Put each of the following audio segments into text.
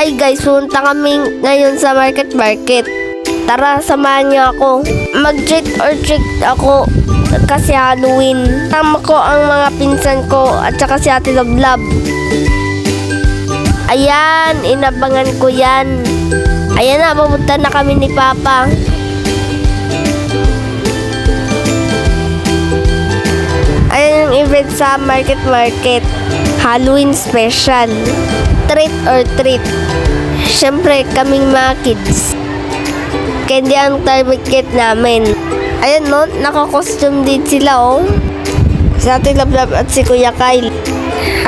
Ay guys, punta kami ngayon sa market. Tara, samahan niyo ako. Mag-trick or treat ako kasi Halloween. Tama ko ang mga pinsan ko at saka si Ate Love. Ayan, inabangan ko yan. Ayan na, papunta na kami ni Papa. Ayan yung event sa market. Halloween special. Treat or treat. Siyempre, kaming mga kids. Candy ang target namin. Ayan no, naka-costume din sila oh. Si Ate Love at si Kuya Kyle.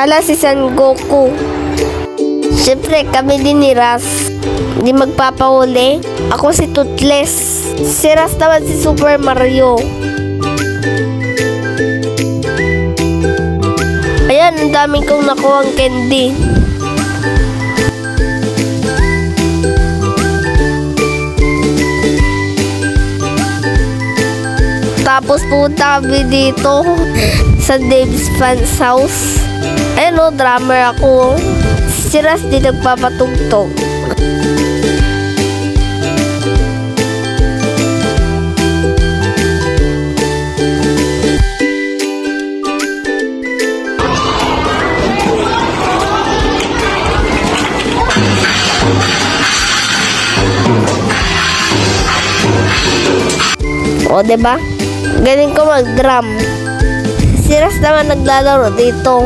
Ala si San Goku. Siyempre kami din ni Ras. Hindi magpapahuli. Ako si Toothless. Si Ras naman si Super Mario. Ayan, ang daming kong nakuhang candy. Tapos punta kami dito sa Dave's Fans House. Ayan o, drummer ako. Si Ras di nagpapatugtog. O, diba? Galing ko mag-drum. Si Ras naman naglalaro dito.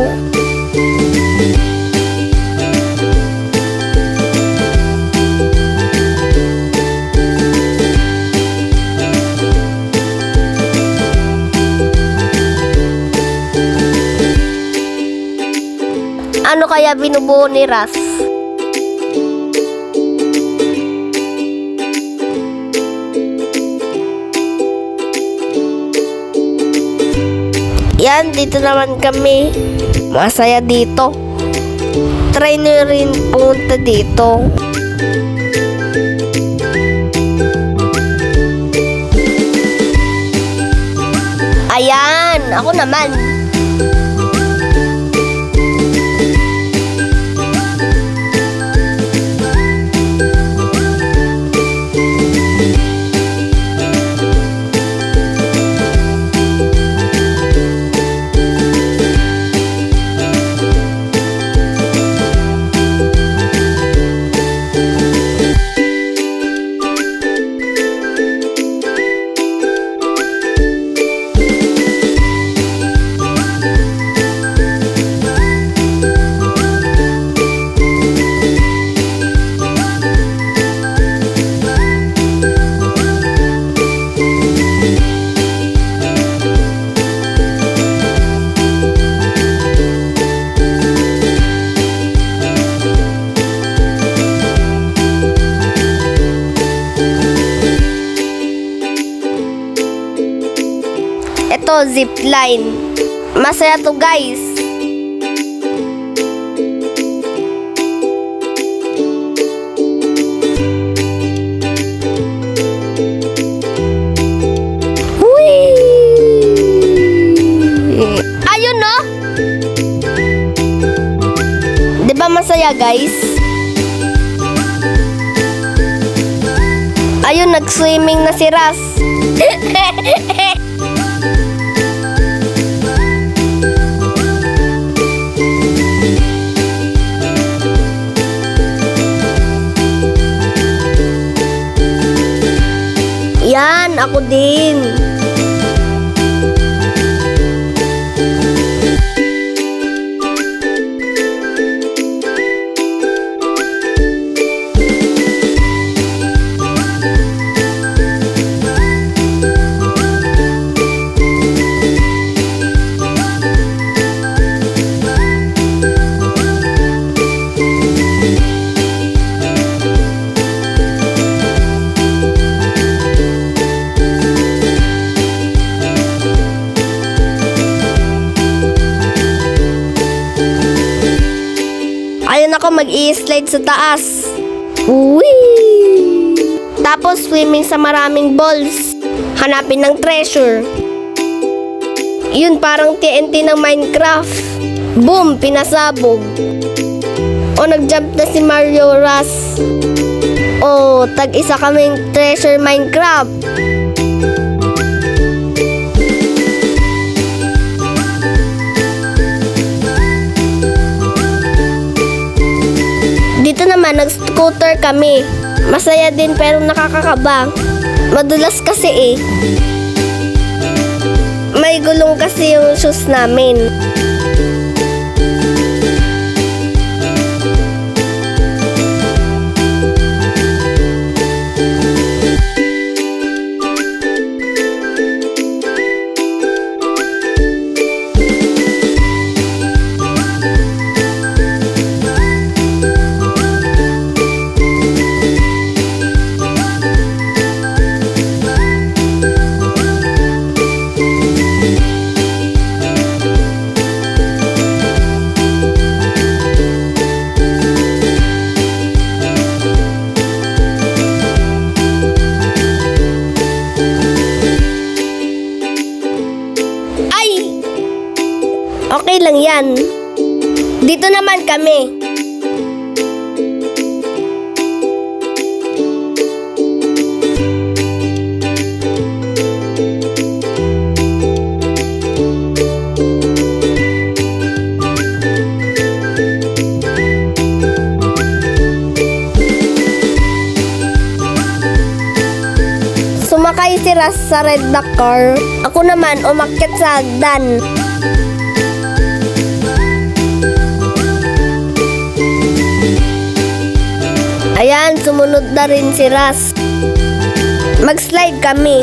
Ano kaya binubuo ni Ras? Yan, dito naman kami. Masaya dito. Try nyo rin punta dito. Ayan, ako naman. Ito, zipline. Masaya to guys. Whee! Ayun no? Diba masaya guys? Ayun, nag-swimming na si Ras. Yan, ako din. Ayun ako mag-i-slide sa taas. Whee! Tapos swimming sa maraming balls. Hanapin ng treasure. Yun parang TNT ng Minecraft. Boom! Pinasabog. O nag-jump na si Mario Ras. O tag-isa kaming treasure Minecraft. Dito naman nag-scooter kami. Masaya din pero nakakakaba. Madulas kasi eh. May gulong kasi yung shoes namin. Okay lang yan. Dito naman kami. Sumakay si Ras sa red na car. Ako naman umakyat sa hagdan. Ayan, sumunod na rin si Ras. Mag-slide kami.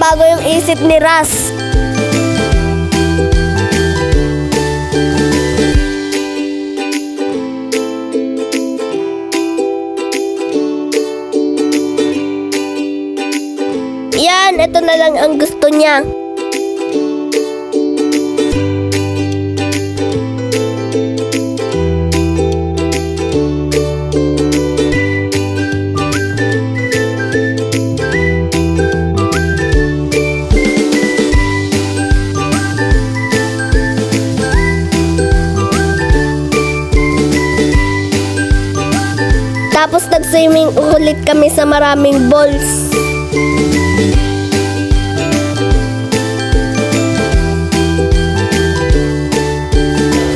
Bago yung isip ni Ras. Yan, ito na lang ang gusto niya. Tapos nag-swimming ulit kami sa maraming balls.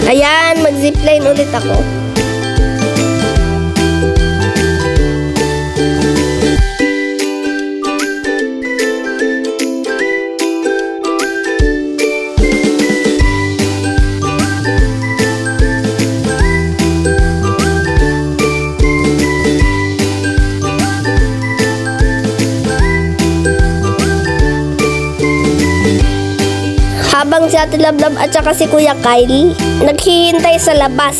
Ayan, mag-zipline ulit ako. Habang si Ate Lablab at saka si Kuya Kyle naghihintay sa labas.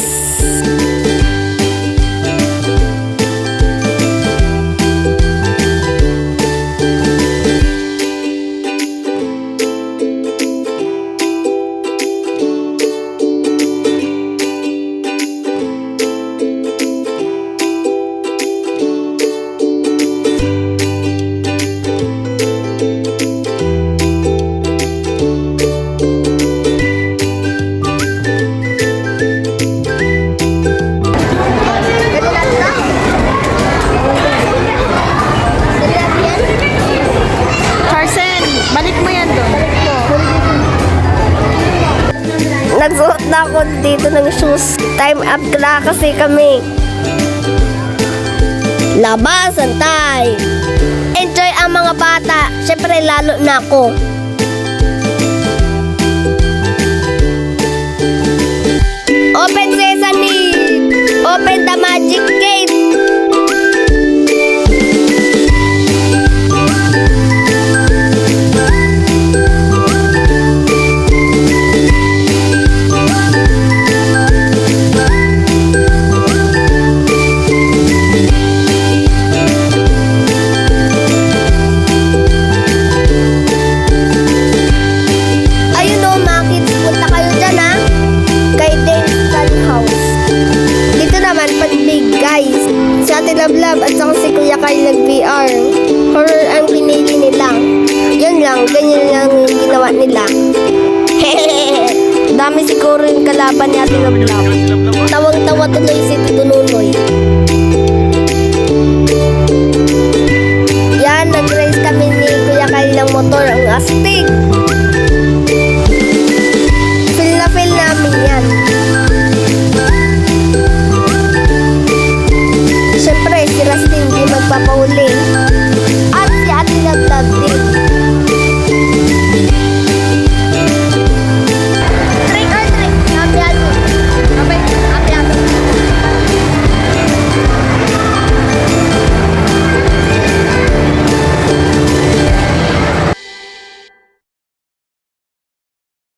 Nagsuot na ako dito ng shoes. Time up na kasi kami. Labasan tayo. Enjoy ang mga bata. Siyempre lalo na ako. Open sesame. Open the magic gate. Guys, si Ate Lablab at saka si Kuya Kyle nag-VR. Horror ang pinili nila. Yun lang, ganyan lang yung ginawa nila. Dami siguro yung kalaban ni Ate Lablab. Tawang-tawa tuloy si Tito Nunoy. Yan, nag-race kami ni Kuya Kyle ng motor. Ang astig!